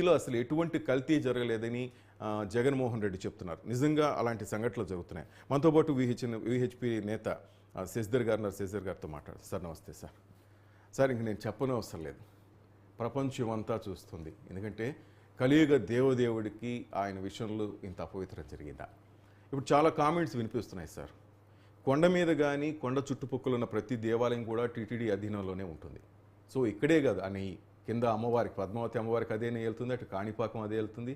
లో అసలు ఎటువంటి కల్తీ జరగలేదని జగన్మోహన్ రెడ్డి చెప్తున్నారు. నిజంగా అలాంటి సంఘటనలు జరుగుతున్నాయి. మనతో పాటు విహెచ్పి నేత శశిధర్ గారితో మాట్లాడు. సార్ నమస్తే సార్. సార్ ఇంక నేను చెప్పనూ అవసరం లేదు, ప్రపంచం అంతా చూస్తుంది. ఎందుకంటే కలియుగ దేవదేవుడికి ఆయన విషయంలో ఇంత అపవిత్రం జరిగిందా? ఇప్పుడు చాలా కామెంట్స్ వినిపిస్తున్నాయి సార్. కొండ మీద కానీ కొండ చుట్టుపక్కల ఉన్న ప్రతి దేవాలయం కూడా టీటీడీ అధీనంలోనే ఉంటుంది. సో ఇక్కడే కాదు, అని కింద అమ్మవారికి, పద్మావతి అమ్మవారికి అదే వెళ్తుంది, అటు కాణిపాకం అదే వెళ్తుంది,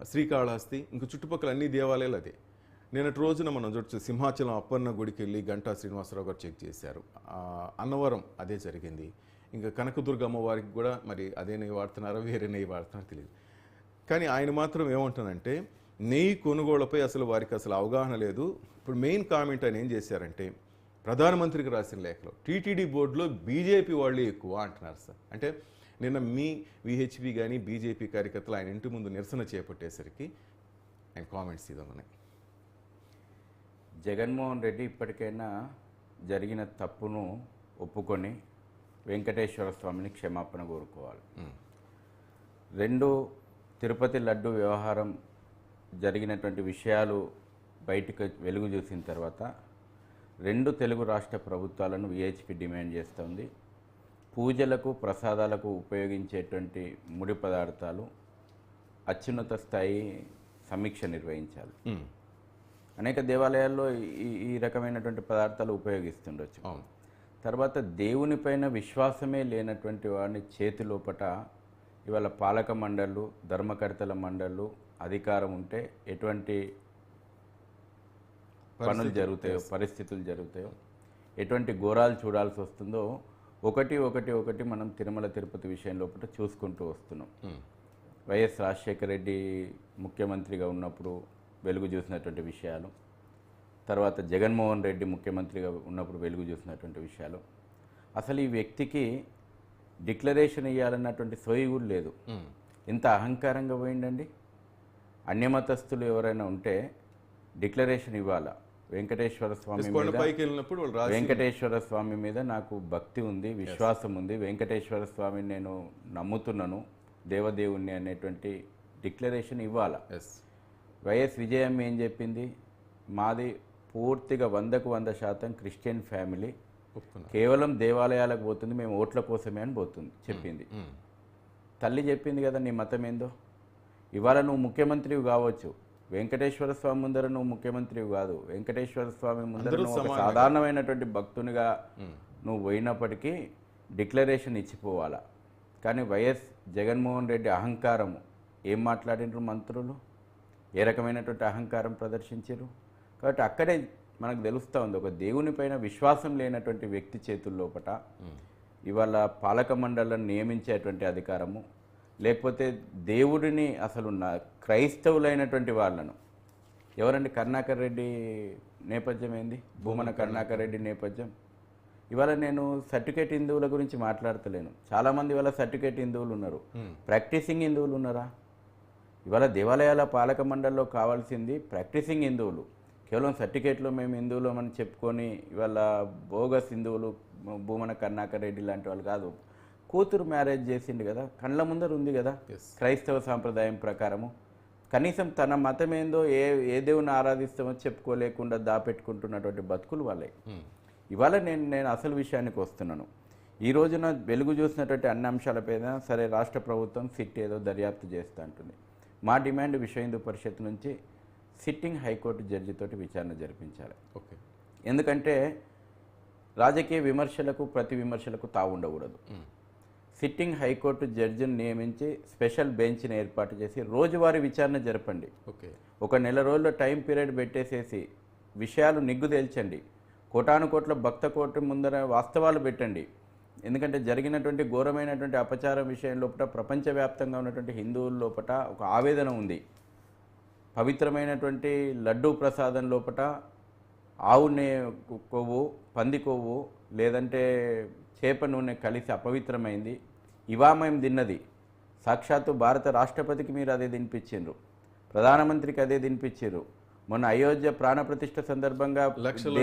శ్రీకాళహస్తి, ఇంక చుట్టుపక్కల అన్ని దేవాలయాలు అదే. నిన్నటి రోజున మనం చూడొచ్చు, సింహాచలం అప్పన్న గుడికి వెళ్ళి గంటా శ్రీనివాసరావు గారు చెక్ చేశారు. అన్నవరం అదే జరిగింది. ఇంకా కనకదుర్గ అమ్మవారికి కూడా మరి అదే నెయ్యి వాడుతున్నారో వేరే నెయ్యి వాడుతున్నారో తెలియదు. కానీ ఆయన మాత్రం ఏమంటానంటే నెయ్యి కొనుగోళ్లపై అసలు వారికి అసలు అవగాహన లేదు. ఇప్పుడు మెయిన్ కామెంట్ ఆయన ఏం చేశారంటే, ప్రధానమంత్రికి రాసిన లేఖలో టీటీడీ బోర్డులో బీజేపీ వాళ్ళే ఎక్కువ అంటున్నారు సార్. అంటే నిన్న మీ విహెచ్పి కానీ బీజేపీ కార్యకర్తలు ఆయన ఇంటి ముందు నిరసన చేపట్టేసరికి ఆయన కామెంట్స్ ఇది ఉన్నాయి. జగన్మోహన్ రెడ్డి ఇప్పటికైనా జరిగిన తప్పును ఒప్పుకొని వెంకటేశ్వర స్వామిని క్షమాపణ కోరుకోవాలి. రెండు, తిరుపతి లడ్డు వ్యవహారం జరిగినటువంటి విషయాలు బయటకు వెలుగు చూసిన తర్వాత రెండు తెలుగు రాష్ట్ర ప్రభుత్వాలను విహెచ్పి డిమాండ్ చేస్తుంది. పూజలకు ప్రసాదాలకు ఉపయోగించేటువంటి ముడి పదార్థాలు అత్యున్నత స్థాయి సమీక్ష నిర్వహించాలి. అనేక దేవాలయాల్లో ఈ రకమైనటువంటి పదార్థాలు ఉపయోగిస్తుండొచ్చు. తర్వాత దేవునిపైన విశ్వాసమే లేనటువంటి వాడిని చేతిలోపట ఇవాళ పాలక మండళ్ళు, ధర్మకర్తల మండళ్ళు అధికారం ఉంటే ఎటువంటి పనులు జరుగుతాయో, పరిస్థితులు జరుగుతాయో, ఎటువంటి ఘోరాలు చూడాల్సి వస్తుందో ఒకటి మనం తిరుమల తిరుపతి విషయం లోపల చూసుకుంటూ వస్తున్నాం. వైఎస్ రాజశేఖర రెడ్డి ముఖ్యమంత్రిగా ఉన్నప్పుడు వెలుగు చూసినటువంటి విషయాలు, తర్వాత జగన్మోహన్ రెడ్డి ముఖ్యమంత్రిగా ఉన్నప్పుడు వెలుగు చూసినటువంటి విషయాలు. అసలు ఈ వ్యక్తికి డిక్లరేషన్ ఇవ్వాలన్నటువంటి సోయి కూడా లేదు. ఎంత అహంకారంగా పోయిందండి. అన్యమతస్థులు ఎవరైనా ఉంటే డిక్లరేషన్ ఇవ్వాలా. వెంకటేశ్వర స్వామి మీద నాకు భక్తి ఉంది, విశ్వాసం ఉంది, వెంకటేశ్వర స్వామిని నేను నమ్ముతున్నాను, దేవదేవుణ్ణి అనేటువంటి డిక్లరేషన్ ఇవ్వాలా. వైఎస్ విజయమ్మ ఏం చెప్పింది? మాది పూర్తిగా 100% క్రిస్టియన్ ఫ్యామిలీ, కేవలం దేవాలయాలకు పోతుంది, మేము ఓట్ల కోసమే అని పోతుంది చెప్పింది. తల్లి చెప్పింది కదా నీ మతం ఏందో. ఇవాళ నువ్వు ముఖ్యమంత్రివి కావచ్చు, వెంకటేశ్వర స్వామి ముందర నువ్వు ముఖ్యమంత్రివి కాదు. వెంకటేశ్వర స్వామి ముందర నువ్వు ఒక సాధారణమైనటువంటి భక్తునిగా నువ్వు పోయినప్పటికీ డిక్లరేషన్ ఇచ్చిపోవాలా. కానీ వైఎస్ జగన్మోహన్ రెడ్డి అహంకారము ఏం మాట్లాడినారు మంత్రులు, ఏ రకమైనటువంటి అహంకారం ప్రదర్శించారు. కాబట్టి అక్కడే మనకు తెలుస్తూ ఉంది, ఒక దేవుని పైన విశ్వాసం లేనటువంటి వ్యక్తి చేతుల్లోపట ఇవాళ పాలక మండళ్లను నియమించేటువంటి అధికారము, లేకపోతే దేవుడిని అసలు క్రైస్తవులైనటువంటి వాళ్ళను ఎవరండి? కరుణాకర్ రెడ్డి నేపథ్యం ఏంది? భూమన కరుణాకర్ రెడ్డి నేపథ్యం. ఇవాళ నేను సర్టిఫికేట్ హిందువుల గురించి మాట్లాడతలేను. చాలామంది ఇవాళ సర్టిఫికేట్ హిందువులు ఉన్నారు, ప్రాక్టీసింగ్ హిందువులు ఉన్నారా? ఇవాళ దేవాలయాల పాలక మండలిలో కావాల్సింది ప్రాక్టీసింగ్ హిందువులు. కేవలం సర్టిఫికేట్లో మేము హిందువులు అని చెప్పుకొని ఇవాళ బోగస్ హిందువులు, భూమన కరుణాకర్ రెడ్డి లాంటి వాళ్ళు కాదు. కూతురు మ్యారేజ్ చేసిండు కదా, కళ్ళ ముందర ఉంది కదా క్రైస్తవ సాంప్రదాయం ప్రకారము. కనీసం తన మతం ఏందో, ఏ దేవుని ఆరాధిస్తామో చెప్పుకోలేకుండా దాపెట్టుకుంటున్నటువంటి బతుకులు వాళ్ళే. ఇవాళ నేను అసలు విషయానికి వస్తున్నాను. ఈ రోజున వెలుగు చూసినటువంటి అన్ని అంశాలపైన సరే రాష్ట్ర ప్రభుత్వం సిట్ ఏదో దర్యాప్తు చేస్తూ ఉంటుంది. మా డిమాండ్ విశ్వ హిందూ పరిషత్ నుంచి సిట్టింగ్ హైకోర్టు జడ్జితోటి విచారణ జరిపించాలి. ఎందుకంటే రాజకీయ విమర్శలకు, ప్రతి విమర్శలకు తావుండకూడదు. సిట్టింగ్ హైకోర్టు జడ్జిని నియమించి స్పెషల్ బెంచ్ని ఏర్పాటు చేసి రోజువారీ విచారణ జరపండి. ఒక నెల రోజుల్లో టైం పీరియడ్ పెట్టేసేసి విషయాలు నిగ్గు తేల్చండి. కోటానుకోట్ల భక్త కోటి ముందర వాస్తవాలు పెట్టండి. ఎందుకంటే జరిగినటువంటి ఘోరమైనటువంటి అపచారం విషయం లోపల ప్రపంచవ్యాప్తంగా ఉన్నటువంటి హిందువుల లోపల ఒక ఆవేదన ఉంది. పవిత్రమైనటువంటి లడ్డూ ప్రసాదం లోపల ఆవు కొవ్వు, పంది కొవ్వు, లేదంటే చేప నూనె కలిసి అపవిత్రమైంది. ఇవామయం తిన్నది. సాక్షాత్తు భారత రాష్ట్రపతికి మీరు అదే తినిపించారు, ప్రధానమంత్రికి అదే తినిపించారు. మొన్న అయోధ్య ప్రాణ ప్రతిష్ఠ సందర్భంగా లక్షల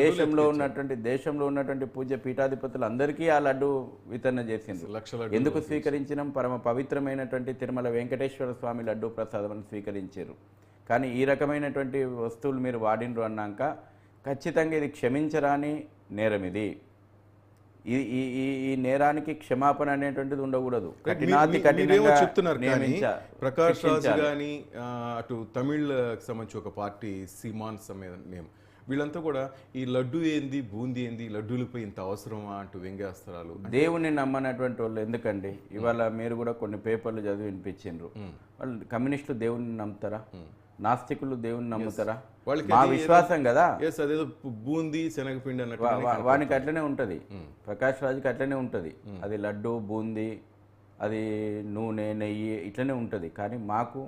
దేశంలో ఉన్నటువంటి పూజ్య పీఠాధిపతులు అందరికీ ఆ లడ్డు వితరణ చేసింది. లక్షల ఎందుకు స్వీకరించినాం? పరమ పవిత్రమైనటువంటి తిరుమల వెంకటేశ్వర స్వామి లడ్డు ప్రసాదం స్వీకరించారు. కానీ ఈ రకమైనటువంటి వస్తువులు మీరు వాడినరు అన్నాక ఖచ్చితంగా ఇది క్షమించరాని నేరం. ఇది ఈ నేరానికి క్షమాపణ అనేటువంటిది ఉండకూడదు. మీరేమో చెప్తున్నారు కానీ ప్రకాష్ రాజ్ కానీ అటు తమిళ్ సంబంధించి ఒక పార్టీ సీమాన్ సమయం వీళ్ళంతా కూడా ఈ లడ్డు ఏంది బూందీ ఏంది, లడ్డూలపై ఇంత అవసరమా అంటూ వ్యంగ్యాస్త్రాలు. దేవుని నమ్మనటువంటి వాళ్ళు ఎందుకండి? ఇవాళ మీరు కూడా కొన్ని పేపర్లు చదివి వినిపించిండ్రు. వాళ్ళు కమ్యూనిస్టులు దేవుని నమ్ముతారా? నాస్తికులు దేవుని నమ్ముతారా? మా విశ్వాసం కదా. అదేదో బూందీ శనగపిండి అన్నట్టు వానికి అట్లనే ఉంటుంది. ప్రకాష్ రాజ్కి అట్లనే ఉంటుంది. అది లడ్డు బూందీ, అది నూనె నెయ్యి ఇట్లనే ఉంటుంది. కానీ మాకు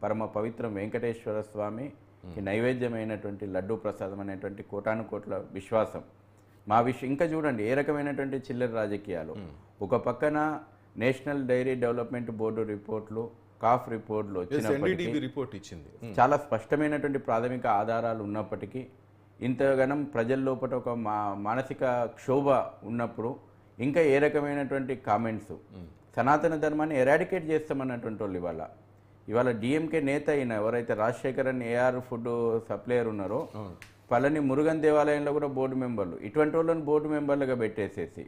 పరమ పవిత్రం వెంకటేశ్వర స్వామి నైవేద్యమైనటువంటి లడ్డు ప్రసాదం అనేటువంటి కోటాను కోట్ల విశ్వాసం మా ఇంకా చూడండి ఏ రకమైనటువంటి చిల్లర రాజకీయాలు. ఒక పక్కన నేషనల్ డైరీ డెవలప్మెంట్ బోర్డు రిపోర్ట్లు, కాఫ్ రిపోర్ట్లు వచ్చినప్పటికీ చాలా స్పష్టమైనటువంటి ప్రాథమిక ఆధారాలు ఉన్నప్పటికీ ఇంతగానం ప్రజల లోపల ఒక మానసిక క్షోభ ఉన్నప్పుడు ఇంకా ఏ రకమైనటువంటి కామెంట్స్, సనాతన ధర్మాన్ని ఎరాడికేట్ చేస్తామన్నటువంటి వాళ్ళు ఇవాళ డిఎంకే నేత అయిన ఎవరైతే రాజశేఖరన్ ఏఆర్ ఫుడ్ సప్లయర్ ఉన్నారో పళని మురుగన్ దేవాలయంలో కూడా బోర్డు మెంబర్లు, ఇటువంటి వాళ్ళను బోర్డు మెంబర్లుగా పెట్టేసేసి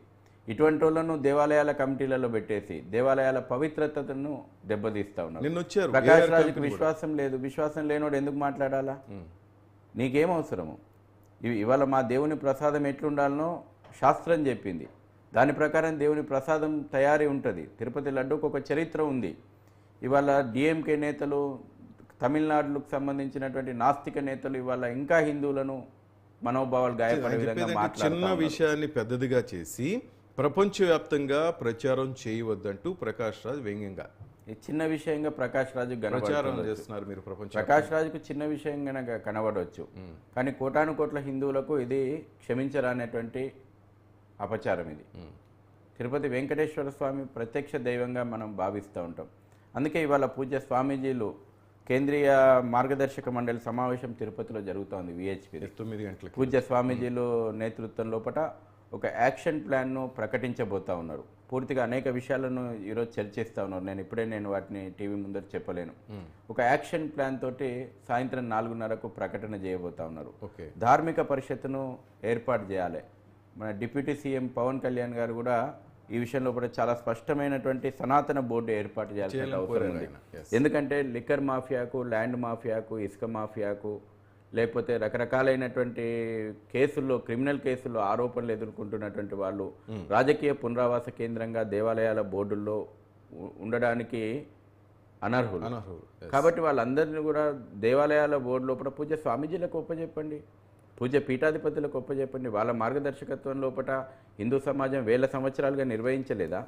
ఇటువంటి వాళ్ళను దేవాలయాల కమిటీలలో పెట్టేసి దేవాలయాల పవిత్రతను దెబ్బతీస్తా ఉన్నారు. ప్రకాష్ రాజుకి విశ్వాసం లేదు. విశ్వాసం లేనోడు ఎందుకు మాట్లాడాలా? నీకేం అవసరము? ఇవాళ మా దేవుని ప్రసాదం ఎట్లుండాలనో శాస్త్రం చెప్పింది. దాని ప్రకారం దేవుని ప్రసాదం తయారీ ఉంటుంది. తిరుపతి లడ్డూకు ఒక చరిత్ర ఉంది. ఇవాళ డిఎంకే నేతలు, తమిళనాడుకు సంబంధించినటువంటి నాస్తిక నేతలు ఇవాళ ఇంకా హిందువులను మనోభావాలు గాయపడే విధంగా మాట్లాడుతున్నారు. చిన్న విషయాన్ని పెద్దదిగా చేసి ప్రపంచవ్యాప్తంగా ప్రచారం చేయవద్దంటూ ప్రకాష్ రాజ్ వ్యంగ్యంగా చిన్న విషయంగా ప్రకాష్ రాజు ప్రచారం చేస్తున్నారు. మీరు ప్రకాష్ రాజుకు చిన్న విషయంగా కనబడవచ్చు, కానీ కోటాను కోట్ల హిందువులకు ఇది క్షమించరానేటువంటి అపచారం. ఇది తిరుపతి వెంకటేశ్వర స్వామి ప్రత్యక్ష దైవంగా మనం భావిస్తూ ఉంటాం. అందుకే ఇవాళ పూజ్య స్వామీజీలు కేంద్రీయ మార్గదర్శక మండలి సమావేశం తిరుపతిలో జరుగుతోంది. విహెచ్పి 9 గంటలకు పూజ్య స్వామీజీలు నేతృత్వం లోపల ఒక యాక్షన్ ప్లాన్ను ప్రకటించబోతా ఉన్నారు. పూర్తిగా అనేక విషయాలను ఈరోజు చర్చిస్తూ ఉన్నారు. నేను వాటిని టీవీ ముందర చెప్పలేను. ఒక యాక్షన్ ప్లాన్ తోటి సాయంత్రం 4:30కు ప్రకటన చేయబోతా ఉన్నారు. ధార్మిక పరిషత్తును ఏర్పాటు చేయాలి. మన డిప్యూటీ సీఎం పవన్ కళ్యాణ్ గారు కూడా ఈ విషయంలో కూడా చాలా స్పష్టమైనటువంటి సనాతన బోర్డు ఏర్పాటు చేయాల్సిన అవసరం ఉంది. ఎందుకంటే లిక్కర్ మాఫియాకు, ల్యాండ్ మాఫియాకు, ఇసుక మాఫియాకు, లేకపోతే రకరకాలైనటువంటి కేసుల్లో, క్రిమినల్ కేసుల్లో ఆరోపణలు ఎదుర్కొంటున్నటువంటి వాళ్ళు రాజకీయ పునరావాస కేంద్రంగా దేవాలయాల బోర్డుల్లో ఉండడానికి అనర్హులు. కాబట్టి వాళ్ళందరినీ కూడా దేవాలయాల బోర్డు లోపల పూజ్య స్వామీజీలకు ఒప్పజెప్పండి, పూజ్య పీఠాధిపతులకు ఒప్పజెప్పండి. వాళ్ళ మార్గదర్శకత్వం లోపల హిందూ సమాజం వేల సంవత్సరాలుగా నిర్వహించలేదా?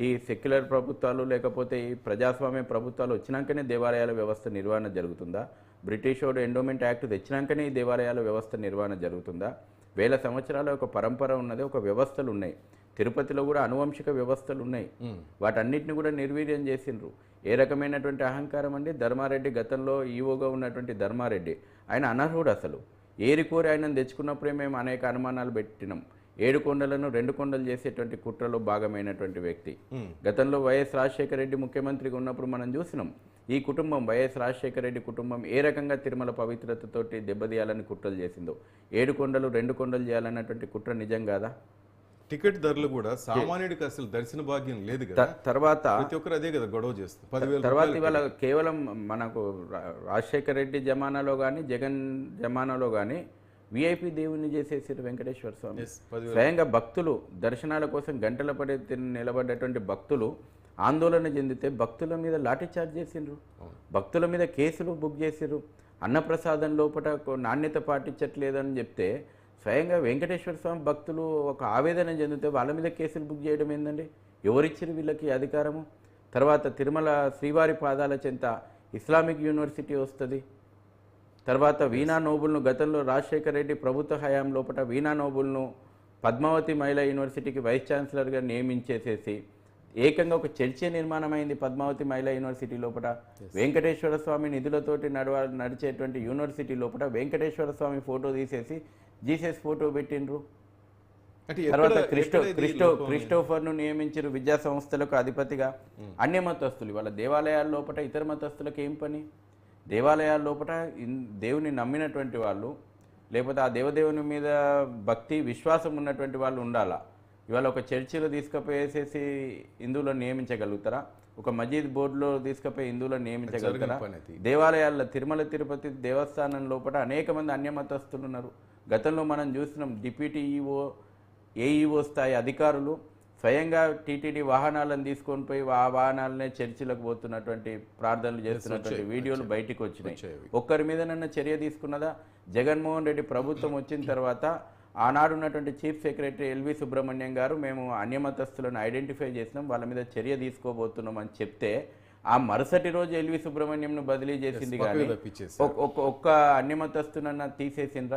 ఈ సెక్యులర్ ప్రభుత్వాలు లేకపోతే ఈ ప్రజాస్వామ్య ప్రభుత్వాలు వచ్చినాకనే దేవాలయాల వ్యవస్థ నిర్వహణ జరుగుతుందా? బ్రిటిష్ వాడు ఎండోమెంట్ యాక్ట్ తెచ్చినాకనే ఈ దేవాలయాల వ్యవస్థ నిర్వహణ జరుగుతుందా? వేల సంవత్సరాల ఒక పరంపర ఉన్నది, ఒక వ్యవస్థలు ఉన్నాయి. తిరుపతిలో కూడా అనువంశిక వ్యవస్థలు ఉన్నాయి. వాటన్నిటిని కూడా నిర్వీర్యం చేసిండ్రు. ఏ రకమైనటువంటి అహంకారం అండి? ధర్మారెడ్డి గతంలో ఈవోగా ఉన్నటువంటి ధర్మారెడ్డి ఆయన అనర్హుడు. అసలు ఏరికోరి ఆయనను తెచ్చుకున్నప్పుడే మేము అనేక అనుమానాలు పెట్టినాం. 7 కొండలను 2 కొండలు చేసేటువంటి కుట్రలో భాగమైనటువంటి వ్యక్తి. గతంలో వైఎస్ రాజశేఖర రెడ్డి ముఖ్యమంత్రిగా ఉన్నప్పుడు మనం చూసినాం. ఈ కుటుంబం, వైఎస్ రాజశేఖర రెడ్డి కుటుంబం ఏ రకంగా తిరుమల పవిత్రతతోటి దెబ్బతీయాలని కుట్రలు చేసిందో, 7 కొండలు 2 కొండలు చేయాలన్నటువంటి కుట్ర నిజం కాదా? టికెట్ ధరలు కూడా సామాన్యుడికి అసలు దర్శన భాగ్యం లేదు కదా. తర్వాత ప్రతి ఒక్కరు అదే కదా గొడవ చేస్తారు. 10,000 తర్వాత ఇవాళ కేవలం మనకు రాజశేఖర రెడ్డి జమానాలో కానీ, జగన్ జమానాలో కానీ విఐపి దేవుని చేసేసారు వెంకటేశ్వర స్వామి. స్వయంగా భక్తులు దర్శనాల కోసం గంటల పడి నిలబడ్డటువంటి భక్తులు ఆందోళన చెందితే భక్తుల మీద లాఠీ చార్జ్ చేసిండ్రు, భక్తుల మీద కేసులు బుక్ చేసిర్రు. అన్నప్రసాదం లోపల నాణ్యత పాటించట్లేదని చెప్తే స్వయంగా వెంకటేశ్వర స్వామి భక్తులు ఒక ఆవేదన చెందితే వాళ్ళ మీద కేసులు బుక్ చేయడం ఏందండి? ఎవరిచ్చిరు వీళ్ళకి అధికారము? తర్వాత తిరుమల శ్రీవారి పాదాల చెంత ఇస్లామిక్ యూనివర్సిటీ వస్తుంది. తర్వాత వీణా నోబుల్ను గతంలో రాజశేఖర రెడ్డి ప్రభుత్వ హయాం లోపల వీణా నోబుల్ను పద్మావతి మహిళా యూనివర్సిటీకి వైస్ ఛాన్సలర్గా నియమించేసేసి ఏకంగా ఒక చర్చే నిర్మాణమైంది పద్మావతి మహిళా యూనివర్సిటీ లోపల. వెంకటేశ్వర స్వామి నిధులతోటి నడిచేటువంటి యూనివర్సిటీ లోపల వెంకటేశ్వర స్వామి ఫోటో తీసేసి జీసస్ ఫోటో పెట్టిండ్రు. అంటే తర్వాత ఎక్కడ ఇది లోపం? క్రిస్టోఫర్ను నియమించారు విద్యా సంస్థలకు అధిపతిగా. అన్య మతస్థులు వాళ్ళ దేవాలయాల లోపల ఇతర మతస్థులకు ఏం పని? దేవాలయాల లోపల దేవుని నమ్మినటువంటి వాళ్ళు, లేకపోతే ఆ దేవదేవుని మీద భక్తి విశ్వాసం ఉన్నటువంటి వాళ్ళు ఉండాలా. ఇవాళ ఒక చర్చిలో తీసుకుపోయేసేసి హిందువులను నియమించగలుగుతారా? ఒక మజీద్ బోర్డులో తీసుకుపోయి హిందువులను నియమించగలుగుతారా? దేవాలయాల్లో తిరుమల తిరుపతి దేవస్థానం లోపల అనేక మంది అన్య మతస్థులు ఉన్నారు. గతంలో మనం చూస్తున్నాం డిప్యూటీ ఈఓ, ఏఈఓ స్థాయి అధికారులు స్వయంగా టీటీడీ వాహనాలను తీసుకొని పోయి ఆ వాహనాలనే చర్చిలకు పోతున్నటువంటి ప్రార్థనలు చేస్తున్నటువంటి వీడియోలు బయటకు వచ్చినాయి. ఒక్కరి మీదనన్నా చర్య తీసుకున్నదా? జగన్మోహన్ రెడ్డి ప్రభుత్వం వచ్చిన తర్వాత ఆనాడు ఉన్నటువంటి చీఫ్ సెక్రటరీ ఎల్వి సుబ్రహ్మణ్యం గారు మేము అన్యమతస్థులను ఐడెంటిఫై చేసినాం, వాళ్ళ మీద చర్య తీసుకోబోతున్నాం అని చెప్తే ఆ మరుసటి రోజు ఎల్వి సుబ్రహ్మణ్యంను బదిలీ చేసింది కానీ ఒక్క అన్యమతస్థునన్నా తీసేసిండ్రా?